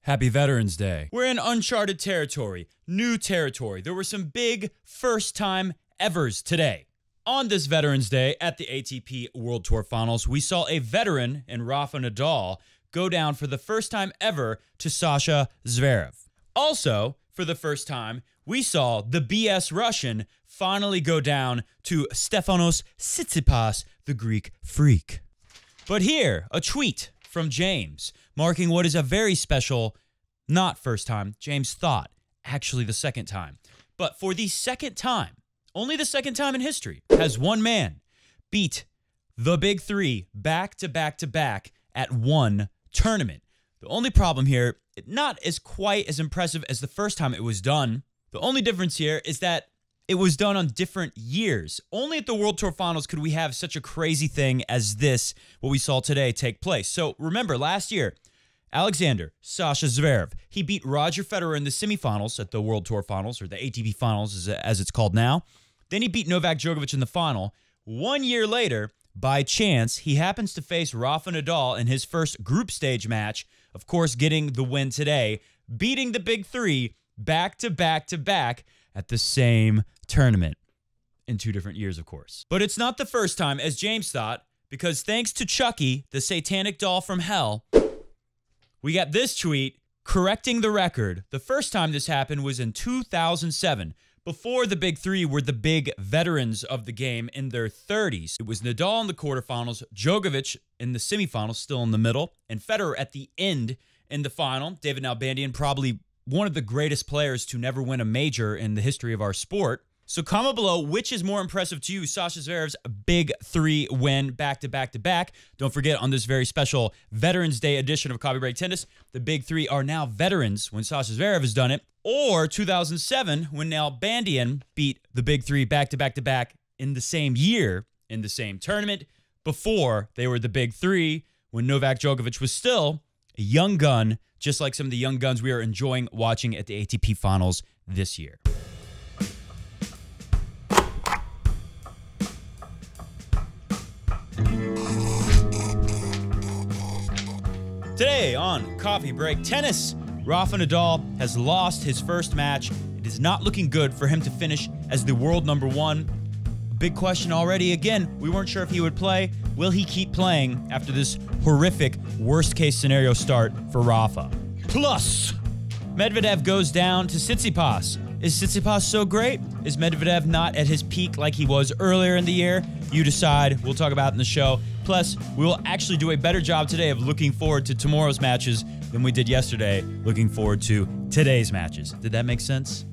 Happy Veterans Day. We're in uncharted territory, new territory. There were some big first-time evers today. On this Veterans Day at the ATP World Tour Finals, we saw a veteran in Rafa Nadal go down for the first time ever to Sasha Zverev. Also, for the first time, we saw the BS Russian finally go down to Stefanos Tsitsipas, the Greek freak. But here, a tweet from James, marking what is a very special, not first time, James thought, actually the second time. But for the second time, only the second time in history, has one man beat the big three back to back to back at one tournament. The only problem here, not as quite as impressive as the first time it was done. The only difference here is that it was done on different years. Only at the World Tour Finals could we have such a crazy thing as this, what we saw today, take place. So remember, last year, Alexander, Sasha Zverev, he beat Roger Federer in the semifinals at the World Tour Finals, or the ATP Finals as it's called now. Then he beat Novak Djokovic in the final. 1 year later, by chance, he happens to face Rafa Nadal in his first group stage match, of course getting the win today, beating the big three back to back to back at the same tournament in 2 different years, of course. But it's not the first time, as James thought, because thanks to Chucky, the satanic doll from hell, we got this tweet correcting the record. The first time this happened was in 2007, before the big three were the big veterans of the game in their 30s. It was Nadal in the quarterfinals, Djokovic in the semifinals, still in the middle, and Federer at the end in the final. David Nalbandian, probably one of the greatest players to never win a major in the history of our sport. So comment below, which is more impressive to you, Sasha Zverev's big three win back to back to back. Don't forget, on this very special Veterans Day edition of Coffee Break Tennis, the big three are now veterans when Sasha Zverev has done it. Or 2007, when Nalbandian beat the big three back to back to back in the same year, in the same tournament, before they were the big three, when Novak Djokovic was still a young gun, just like some of the young guns we are enjoying watching at the ATP Finals this year. Today on Coffee Break Tennis, Rafa Nadal has lost his first match. It is not looking good for him to finish as the world number one. Big question already. Again, we weren't sure if he would play. Will he keep playing after this horrific worst-case scenario start for Rafa? Plus, Medvedev goes down to Tsitsipas. Is Tsitsipas so great? Is Medvedev not at his peak like he was earlier in the year? You decide. We'll talk about it in the show. Plus, we will actually do a better job today of looking forward to tomorrow's matches than we did yesterday, looking forward to today's matches. Did that make sense?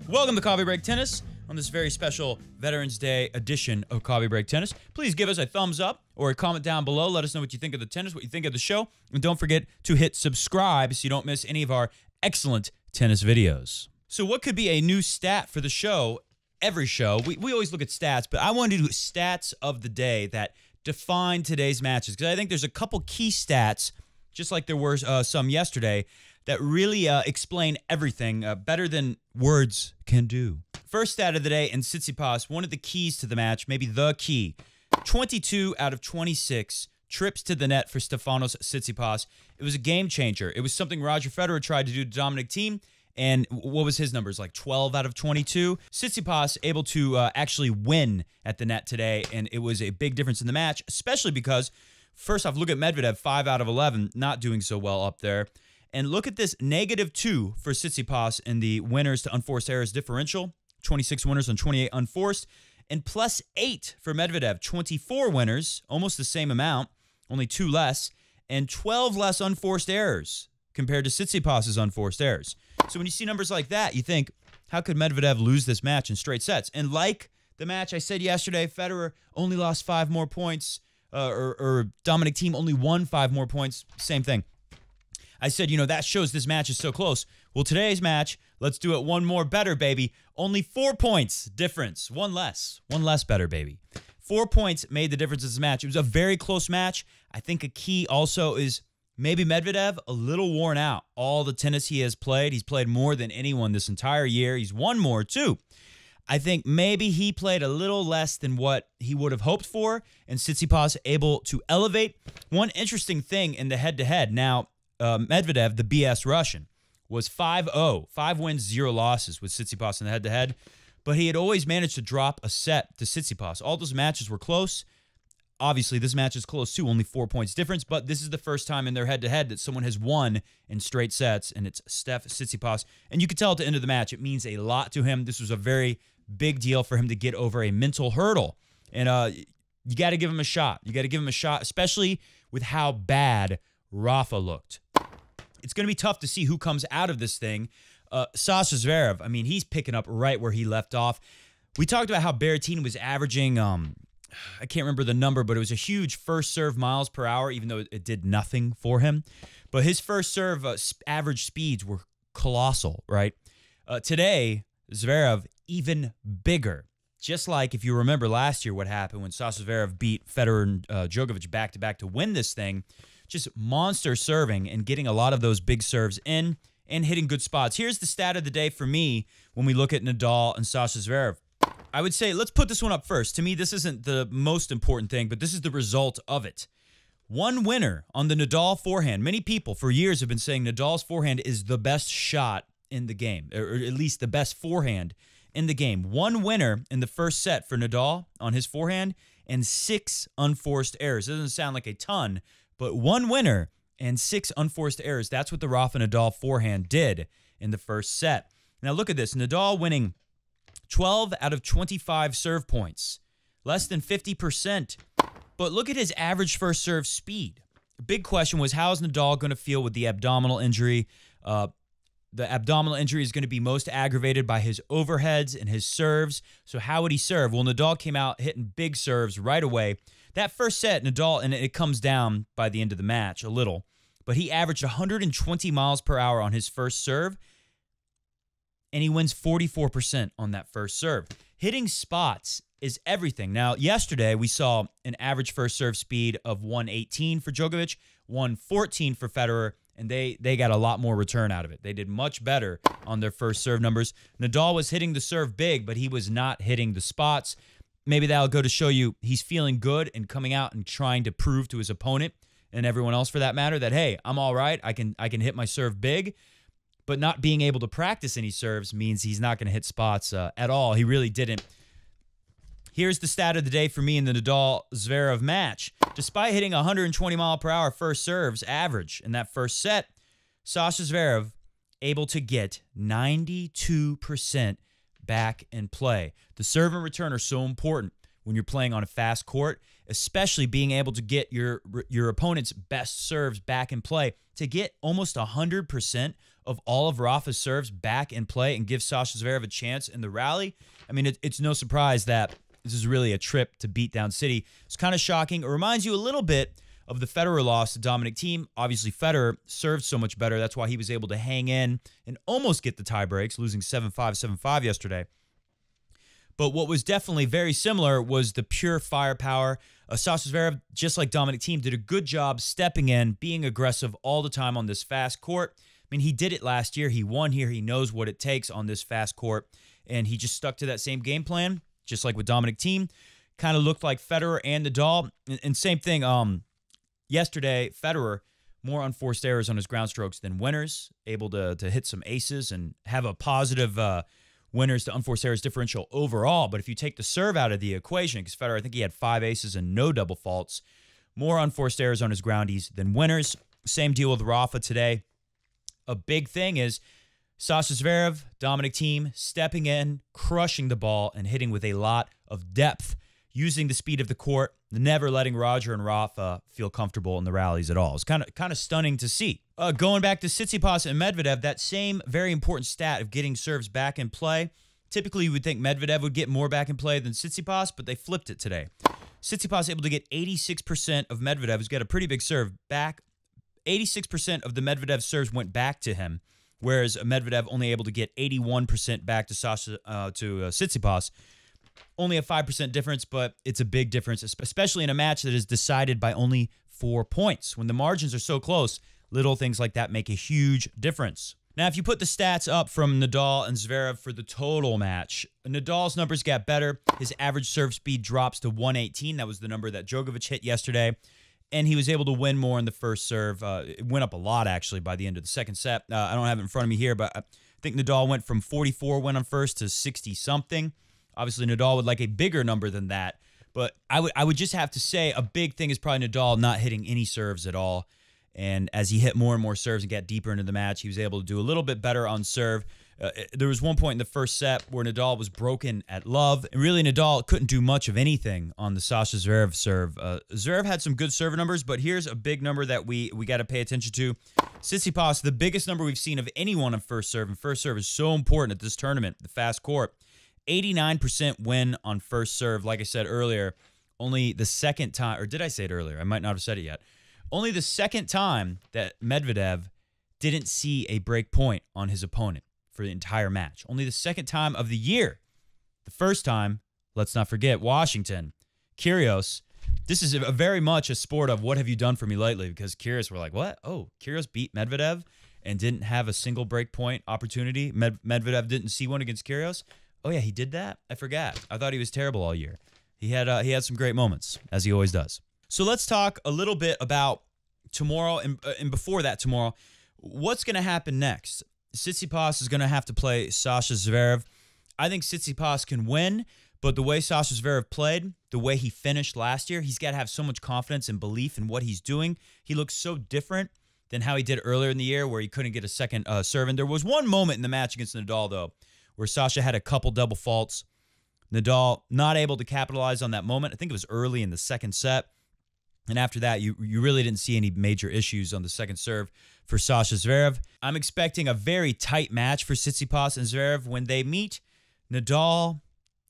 Welcome to Coffee Break Tennis on this very special Veterans Day edition of Coffee Break Tennis. Please give us a thumbs up or a comment down below. Let us know what you think of the tennis, what you think of the show. And don't forget to hit subscribe so you don't miss any of our excellent tennis videos. So what could be a new stat for the show? Every show, we always look at stats, but I wanted to do stats of the day that define today's matches, because I think there's a couple key stats, just like there were some yesterday, that really explain everything better than words can do. First stat of the day in Tsitsipas, one of the keys to the match, maybe the key, 22 out of 26 trips to the net for Stefanos Tsitsipas. It was a game changer. It was something Roger Federer tried to do to Dominic Thiem. And what was his numbers, like 12 out of 22? Tsitsipas able to actually win at the net today, and it was a big difference in the match, especially because, first off, look at Medvedev, 5 out of 11, not doing so well up there. And look at this -2 for Tsitsipas in the winners to unforced errors differential, 26 winners on 28 unforced, and +8 for Medvedev, 24 winners, almost the same amount, only 2 less, and 12 less unforced errors compared to Tsitsipas's unforced errors. So when you see numbers like that, you think, how could Medvedev lose this match in straight sets? And like the match I said yesterday, Federer only lost 5 more points, or Dominic Thiem only won 5 more points, same thing. I said, you know, that shows this match is so close. Well, today's match, let's do it one more better, baby. Only 4 points difference, one less better, baby. 4 points made the difference in this match. It was a very close match. I think a key also is maybe Medvedev, a little worn out. All the tennis he has played, he's played more than anyone this entire year. He's won more, too. I think maybe he played a little less than what he would have hoped for, and Tsitsipas able to elevate. One interesting thing in the head-to-head. Now, Medvedev, the BS Russian, was 5-0, 5 wins, 0 losses with Tsitsipas in the head-to-head. But he had always managed to drop a set to Tsitsipas. All those matches were close. Obviously, this match is close too, only 4 points difference, but this is the first time in their head-to-head that someone has won in straight sets, and it's Steph Tsitsipas. And you could tell at the end of the match, it means a lot to him. This was a very big deal for him to get over a mental hurdle. And you got to give him a shot. You got to give him a shot, especially with how bad Rafa looked. It's going to be tough to see who comes out of this thing. Sasha Zverev, I mean, he's picking up right where he left off. We talked about how Berrettini was averaging, I can't remember the number, but it was a huge first serve miles per hour, even though it did nothing for him. But his first serve average speeds were colossal, right? Today, Zverev, even bigger. Just like if you remember last year what happened when Sasha Zverev beat Federer and Djokovic back-to-back to win this thing. Just monster serving and getting a lot of those big serves in and hitting good spots. Here's the stat of the day for me when we look at Nadal and Sasha Zverev. I would say, let's put this one up first. To me, this isn't the most important thing, but this is the result of it. One winner on the Nadal forehand. Many people for years have been saying Nadal's forehand is the best shot in the game, or at least the best forehand in the game. One winner in the first set for Nadal on his forehand and 6 unforced errors. It doesn't sound like a ton, but one winner and 6 unforced errors. That's what the Rafa Nadal forehand did in the first set. Now look at this. Nadal winning 12 out of 25 serve points. Less than 50%. But look at his average first serve speed. The big question was, how is Nadal going to feel with the abdominal injury? The abdominal injury is going to be most aggravated by his overheads and his serves. So how would he serve? Well, Nadal came out hitting big serves right away. That first set, Nadal, and it comes down by the end of the match a little, but he averaged 120 miles per hour on his first serve, and he wins 44% on that first serve. Hitting spots is everything. Now, yesterday we saw an average first serve speed of 118 for Djokovic, 114 for Federer, and they got a lot more return out of it. They did much better on their first serve numbers. Nadal was hitting the serve big, but he was not hitting the spots. Maybe that'll go to show you he's feeling good and coming out and trying to prove to his opponent and everyone else for that matter that, hey, I'm all right. I can hit my serve big. But not being able to practice any serves means he's not going to hit spots at all. He really didn't. Here's the stat of the day for me in the Nadal-Zverev match. Despite hitting 120 mile per hour first serves average in that first set, Sasha Zverev able to get 92% back in play. The serve and return are so important when you're playing on a fast court, especially being able to get your opponent's best serves back in play. To get almost 100% of all of Rafa's serves back in play and give Sasha Zverev a chance in the rally, I mean, it's no surprise that this is really a trip to beat down City. It's kind of shocking. It reminds you a little bit of the Federer loss to Dominic Thiem. Obviously, Federer served so much better. That's why he was able to hang in and almost get the tie breaks, losing 7-5, 7-5 yesterday. But what was definitely very similar was the pure firepower. Sasha Zverev, just like Dominic Thiem, did a good job stepping in, being aggressive all the time on this fast court. I mean, he did it last year. He won here. He knows what it takes on this fast court, and he just stuck to that same game plan, just like with Dominic Thiem. Kind of looked like Federer and Nadal. And same thing, yesterday, Federer, more unforced errors on his ground strokes than winners, able to hit some aces and have a positive winners to unforced errors differential overall. But if you take the serve out of the equation, because Federer, I think he had 5 aces and no double faults, more unforced errors on his groundies than winners. Same deal with Rafa today. A big thing is Sasha Zverev, Dominic Thiem stepping in, crushing the ball, and hitting with a lot of depth, using the speed of the court, never letting Roger and Rafa feel comfortable in the rallies at all. It's kind of stunning to see. Going back to Tsitsipas and Medvedev, that same very important stat of getting serves back in play. Typically, you would think Medvedev would get more back in play than Tsitsipas, but they flipped it today. Tsitsipas able to get 86% of Medvedev, who's got a pretty big serve, back. 86% of the Medvedev serves went back to him, whereas Medvedev only able to get 81% back to Tsitsipas. Only a 5% difference, but it's a big difference, especially in a match that is decided by only 4 points. When the margins are so close, little things like that make a huge difference. Now, if you put the stats up from Nadal and Zverev for the total match, Nadal's numbers got better. His average serve speed drops to 118. That was the number that Djokovic hit yesterday. and he was able to win more in the first serve. It went up a lot, actually, by the end of the second set. I don't have it in front of me here, but I think Nadal went from 44 win on first to 60-something. Obviously, Nadal would like a bigger number than that. But I would just have to say a big thing is probably Nadal not hitting any serves at all. And as he hit more and more serves and got deeper into the match, he was able to do a little bit better on serve. There was one point in the first set where Nadal was broken at love. And really, Nadal couldn't do much of anything on the Sasha Zverev serve. Zverev had some good serve numbers, but here's a big number that we got to pay attention to. Tsitsipas, the biggest number we've seen of anyone on first serve. And first serve is so important at this tournament, the fast court. 89% win on first serve. Like I said earlier, only the second time, or did I say it earlier? I might not have said it yet. Only the second time that Medvedev didn't see a break point on his opponent for the entire match. Only the second time of the year. The first time, let's not forget, Washington. Kyrgios, this is very much a sport of what have you done for me lately? Because Kyrgios were like, what? Oh, Kyrgios beat Medvedev and didn't have a single break point opportunity. Medvedev didn't see one against Kyrgios. Oh, yeah, he did that? I forgot. I thought he was terrible all year. He had some great moments, as he always does. So let's talk a little bit about tomorrow, and before that tomorrow, what's going to happen next? Tsitsipas is going to have to play Sasha Zverev. I think Tsitsipas can win, but the way Sasha Zverev played, the way he finished last year, he's got to have so much confidence and belief in what he's doing. He looks so different than how he did earlier in the year where he couldn't get a second serve. And there was one moment in the match against Nadal, though, where Sasha had a couple double faults. Nadal not able to capitalize on that moment. I think it was early in the second set. And after that, you really didn't see any major issues on the second serve for Sasha Zverev. I'm expecting a very tight match for Tsitsipas and Zverev. When they meet Nadal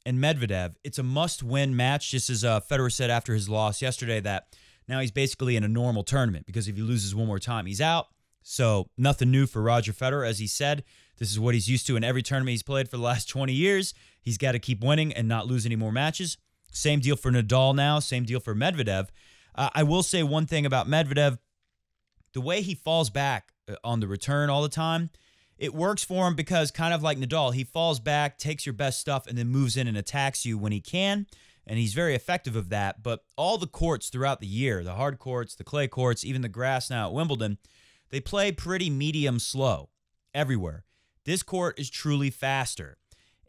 and Medvedev, it's a must-win match, just as Federer said after his loss yesterday, that now he's basically in a normal tournament because if he loses one more time, he's out. So nothing new for Roger Federer, as he said. This is what he's used to in every tournament he's played for the last 20 years. He's got to keep winning and not lose any more matches. Same deal for Nadal now. Same deal for Medvedev. I will say one thing about Medvedev. The way he falls back on the return all the time, it works for him because kind of like Nadal, he falls back, takes your best stuff, and then moves in and attacks you when he can. And he's very effective of that. But all the courts throughout the year, the hard courts, the clay courts, even the grass now at Wimbledon, they play pretty medium slow everywhere. This court is truly faster.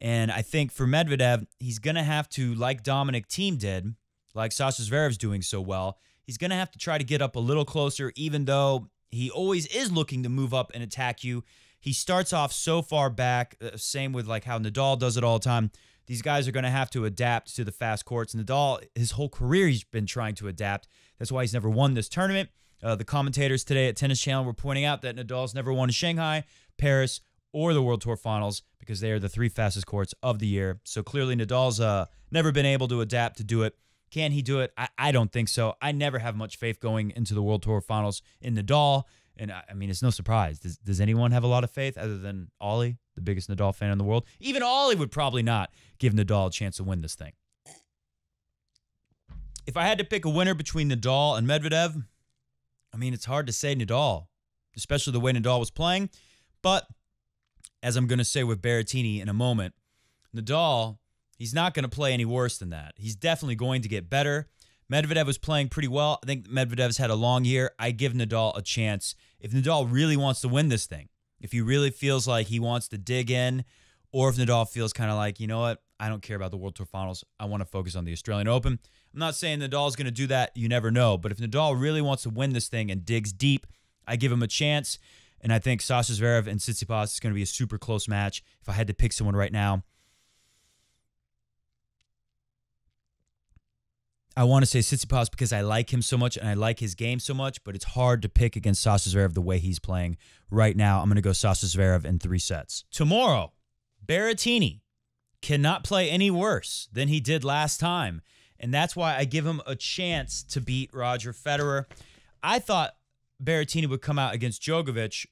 And I think for Medvedev, he's going to have to, like Dominic Thiem did, like Sasha Zverev's doing so well, he's going to have to try to get up a little closer, even though he always is looking to move up and attack you. He starts off so far back, same with like how Nadal does it all the time. These guys are going to have to adapt to the fast courts. Nadal, his whole career, he's been trying to adapt. That's why he's never won this tournament. The commentators today at Tennis Channel were pointing out that Nadal's never won in Shanghai, Paris, or the World Tour Finals because they are the three fastest courts of the year. So clearly Nadal's never been able to adapt to do it. Can he do it? I don't think so. I never have much faith going into the World Tour Finals in Nadal. And I mean, it's no surprise. Does anyone have a lot of faith other than Ollie, the biggest Nadal fan in the world? Even Ollie would probably not give Nadal a chance to win this thing. If I had to pick a winner between Nadal and Medvedev, I mean, it's hard to say Nadal, especially the way Nadal was playing. But as I'm going to say with Berrettini in a moment, Nadal, he's not going to play any worse than that. He's definitely going to get better. Medvedev was playing pretty well. I think Medvedev's had a long year. I give Nadal a chance. If Nadal really wants to win this thing, if he really feels like he wants to dig in, or if Nadal feels kind of like, you know what, I don't care about the World Tour Finals. I want to focus on the Australian Open. I'm not saying Nadal's going to do that. You never know. But if Nadal really wants to win this thing and digs deep, I give him a chance. And I think Sasha Zverev and Tsitsipas is going to be a super close match. If I had to pick someone right now, I want to say Tsitsipas because I like him so much and I like his game so much, but it's hard to pick against Sasha Zverev the way he's playing right now. I'm going to go Sasha Zverev in 3 sets. Tomorrow, Berrettini cannot play any worse than he did last time, and that's why I give him a chance to beat Roger Federer. I thought Berrettini would come out against Djokovic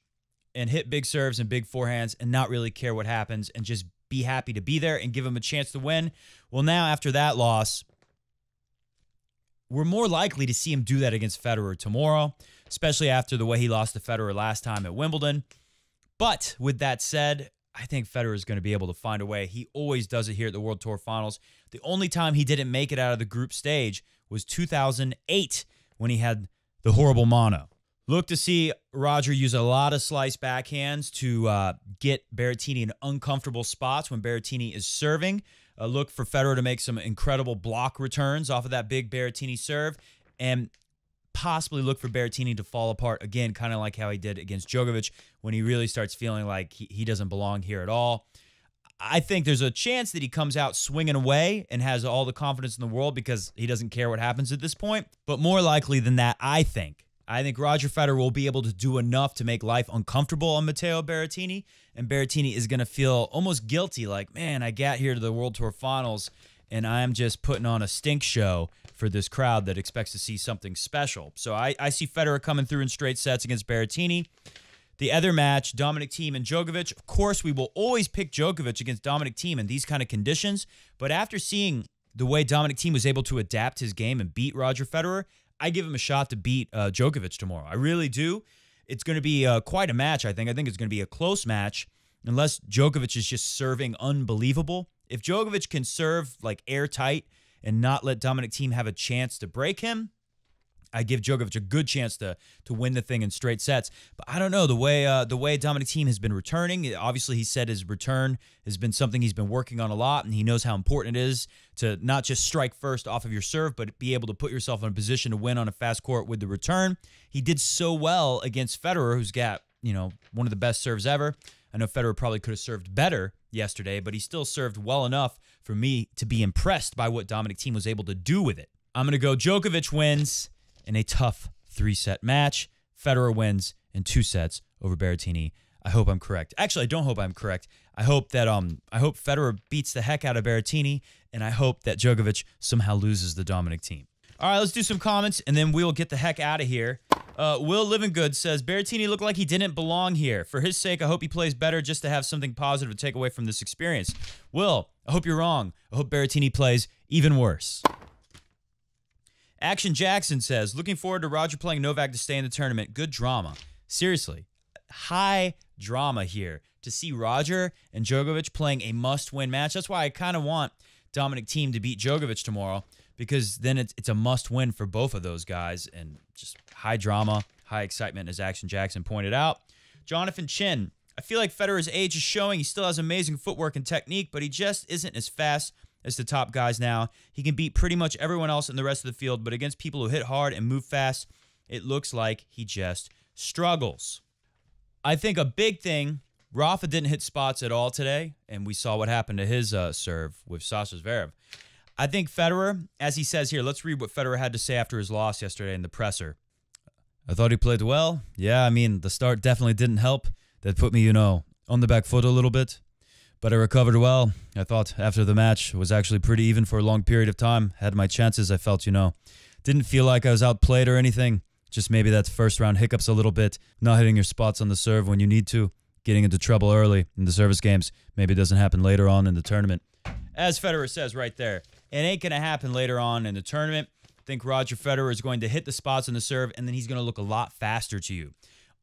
and hit big serves and big forehands and not really care what happens and just be happy to be there and give him a chance to win. Well, now after that loss, we're more likely to see him do that against Federer tomorrow, especially after the way he lost to Federer last time at Wimbledon. But with that said, I think Federer is going to be able to find a way. He always does it here at the World Tour Finals. The only time he didn't make it out of the group stage was 2008 when he had the horrible mono. Look to see Roger use a lot of slice backhands to get Berrettini in uncomfortable spots when Berrettini is serving. Look for Federer to make some incredible block returns off of that big Berrettini serve, and possibly look for Berrettini to fall apart again, kind of like how he did against Djokovic when he really starts feeling like he doesn't belong here at all. I think there's a chance that he comes out swinging away and has all the confidence in the world because he doesn't care what happens at this point. But more likely than that, I think Roger Federer will be able to do enough to make life uncomfortable on Matteo Berrettini, and Berrettini is going to feel almost guilty, like, man, I got here to the World Tour Finals, and I'm just putting on a stink show for this crowd that expects to see something special. So I see Federer coming through in straight sets against Berrettini. The other match, Dominic Thiem and Djokovic. Of course, we will always pick Djokovic against Dominic Thiem in these kind of conditions. But after seeing the way Dominic Thiem was able to adapt his game and beat Roger Federer, I give him a shot to beat Djokovic tomorrow. I really do. It's going to be quite a match, I think. I think it's going to be a close match unless Djokovic is just serving unbelievable. If Djokovic can serve like airtight and not let Dominic Thiem have a chance to break him, I give Djokovic a good chance to win the thing in straight sets. But I don't know, the way Dominic Thiem has been returning, obviously he said his return has been something he's been working on a lot, and he knows how important it is to not just strike first off of your serve, but be able to put yourself in a position to win on a fast court with the return. He did so well against Federer, who's got, one of the best serves ever. I know Federer probably could have served better yesterday, but he still served well enough for me to be impressed by what Dominic Thiem was able to do with it. I'm going to go Djokovic wins in a tough 3-set match. Federer wins in 2 sets over Berrettini. I hope I'm correct. Actually, I don't hope I'm correct. I hope that Federer beats the heck out of Berrettini, and I hope that Djokovic somehow loses the Dominic Thiem. All right, let's do some comments, and then we'll get the heck out of here. Will Livingood says, Berrettini looked like he didn't belong here. For his sake, I hope he plays better just to have something positive to take away from this experience. Will, I hope you're wrong. I hope Berrettini plays even worse. Action Jackson says, looking forward to Roger playing Novak to stay in the tournament. Good drama. Seriously, high drama here to see Roger and Djokovic playing a must-win match. That's why I kind of want Dominic Thiem to beat Djokovic tomorrow, because then it's a must-win for both of those guys, and just high drama, high excitement, as Action Jackson pointed out. Jonathan Chin, I feel like Federer's age is showing. He still has amazing footwork and technique, but he just isn't as fast as the top guys now. He can beat pretty much everyone else in the rest of the field, but against people who hit hard and move fast, it looks like he just struggles. I think a big thing, Rafa didn't hit spots at all today, and we saw what happened to his serve with Sasha Zverev. I think Federer, as he says here, let's read what Federer had to say after his loss yesterday in the presser. I thought he played well. Yeah, I mean, the start definitely didn't help. That put me, on the back foot a little bit. But I recovered well. I thought after the match, it was actually pretty even for a long period of time. Had my chances, I felt, didn't feel like I was outplayed or anything. Just maybe that first round hiccups a little bit. Not hitting your spots on the serve when you need to. Getting into trouble early in the service games. Maybe it doesn't happen later on in the tournament. As Federer says right there, it ain't going to happen later on in the tournament. I think Roger Federer is going to hit the spots on the serve, and then he's going to look a lot faster to you.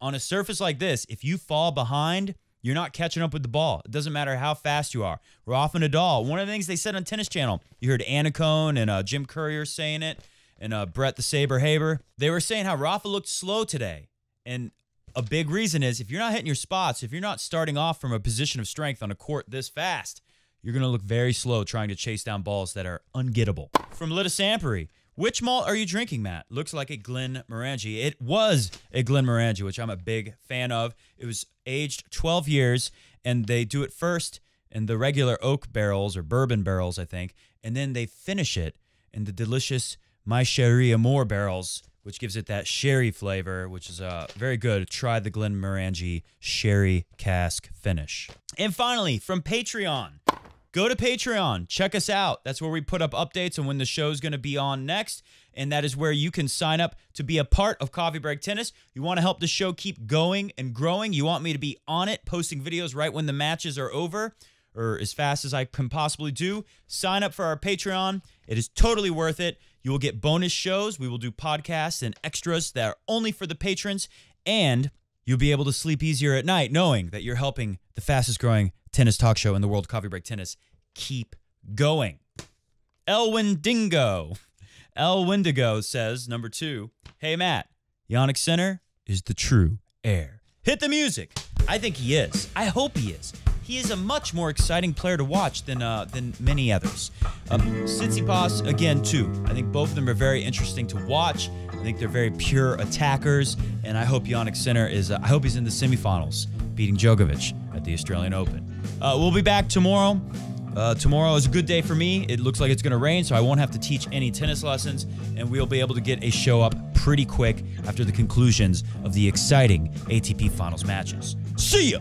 On a surface like this, if you fall behind, you're not catching up with the ball. It doesn't matter how fast you are. Rafa Nadal, one of the things they said on Tennis Channel, you heard Anna Cohn and Jim Courier saying it, and Brett the Saber Haber. They were saying how Rafa looked slow today. And a big reason is if you're not hitting your spots, if you're not starting off from a position of strength on a court this fast, you're going to look very slow trying to chase down balls that are ungettable. From Lita Samperi, which malt are you drinking, Matt? Looks like a Glenmorangie. It was a Glenmorangie, which I'm a big fan of. It was aged 12 years, and they do it first in the regular oak barrels or bourbon barrels, I think, and then they finish it in the delicious My Cherie Amour barrels, which gives it that sherry flavor, which is very good. Try the Glenmorangie sherry cask finish. And finally, from Patreon. Go to Patreon. Check us out. That's where we put up updates on when the show's going to be on next. And that is where you can sign up to be a part of Coffee Break Tennis. You want to help the show keep going and growing. You want me to be on it, posting videos right when the matches are over, or as fast as I can possibly do. Sign up for our Patreon. It is totally worth it. You will get bonus shows. We will do podcasts and extras that are only for the patrons. And you'll be able to sleep easier at night knowing that you're helping the fastest growing tennis talk show in the world, Coffee Break Tennis, keep going. Elwin Dingo. El Wendigo says, number 2, hey, Matt, Jannik Sinner is the true heir. Hit the music. I think he is. I hope he is. He is a much more exciting player to watch than many others. Tsitsipas, again, too. I think both of them are very interesting to watch. I think they're very pure attackers, and I hope Jannik Sinner is. I hope he's in the semifinals, beating Djokovic at the Australian Open. We'll be back tomorrow. Tomorrow is a good day for me. It looks like it's going to rain, so I won't have to teach any tennis lessons, and we'll be able to get a show up pretty quick after the conclusions of the exciting ATP Finals matches. See ya!